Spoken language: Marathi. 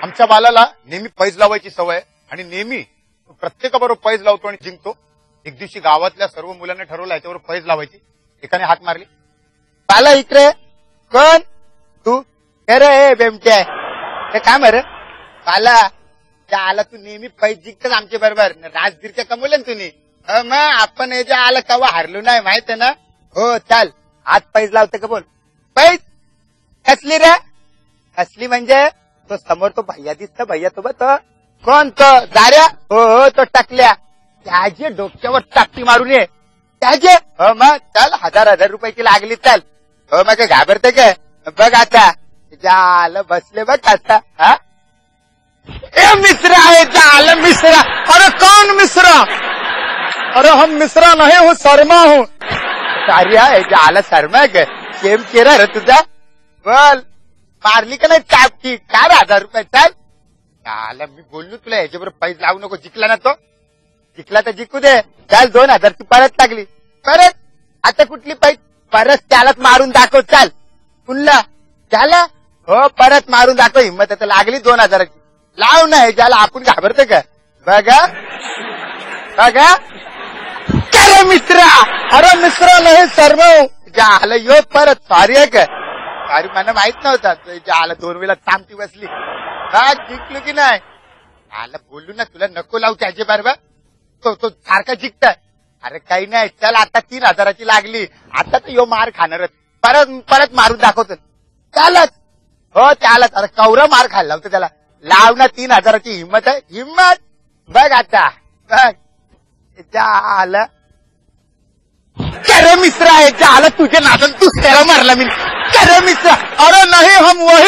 आमच्या बालाला नेहमी पैज लावायची सवय आहे आणि नेहमी प्रत्येकाबरोबर पैज लावतो आणि जिंकतो. एक दिवशी गावातल्या सर्व मुलांनी ठरवलं याच्यावर पैज लावायची. एकाने हाक मारली, बाला इकडे. कोण तू? अरे बेमटे ते काय मर बाला त्या आला तू नेहमी पैज जिंकतच आमच्या बरोबर राजगीरच्या कमवले ना तुम्ही. मग आपण हे जे आलं कवा हारलो नाही माहित आहे ना. हो चाल आज पैज लावते का बोल. पैज कसली रे? कसली म्हणजे तो समोर तो भैया दिसत भैया तो तो कोण तो जाऱ्या. हो हो तो टाकल्या त्याचे डोक्यावर टाकती मारून ये त्याचे. हो मग चल 1000 रुपयाची लागली चल. हो मग घाबरते काय बघ आता झालं बसले बघ आता. हा ए मिश्रा है झालं मिश्रा. अरे कौन मिश्रा? अरे हम मिश्रा नहीं हूँ शर्मा हूँ. सारिया है झालं शर्मा ग सेम केरा रे तुझा. बोल मारली का नाही चापकी काय 1000 रुपये चल. झालं मी बोललो तुला याच्याबरोबर पैसे लावू नको. जिंकला ना तो जिंकला तर जिंकू दे. चल 2000 ती परत टाकली. परत आता कुठली पैसे परत त्यालाच मारून दाखव. चाल पुन्हा त्याला हो परत मारून दाखव. हिंमत आता लागली 2000ची लाव ना ह्याला. आपण घाबरतो का? बघा बघा अरे मिश्रा. अरे मिश्रा नाही सर्व झालं यो परत. सॉरी आहे का? सॉरी मला माहित नव्हता. झालं 2 वेळा थांबती बसली. हा जिंकलो की नाही? आला बोलू ना तुला नको लावू त्याचे बरोबर. तो सारखा जिंकताय. अरे काही नाही चल आता 3000ची लागली. आता तर यो मार खाणारच. परत मारून दाखवतो. चालच हो चालच. अरे कवरा मार खायला होतं त्याला. लाव ना 3000ची हिंमत आहे. हिंमत बघ आता बघ झालं. करे मिश्रा आहे झालं तुझे नादन तू तेरा मारला मी. करे मिश्रा. अरे नाही हम वही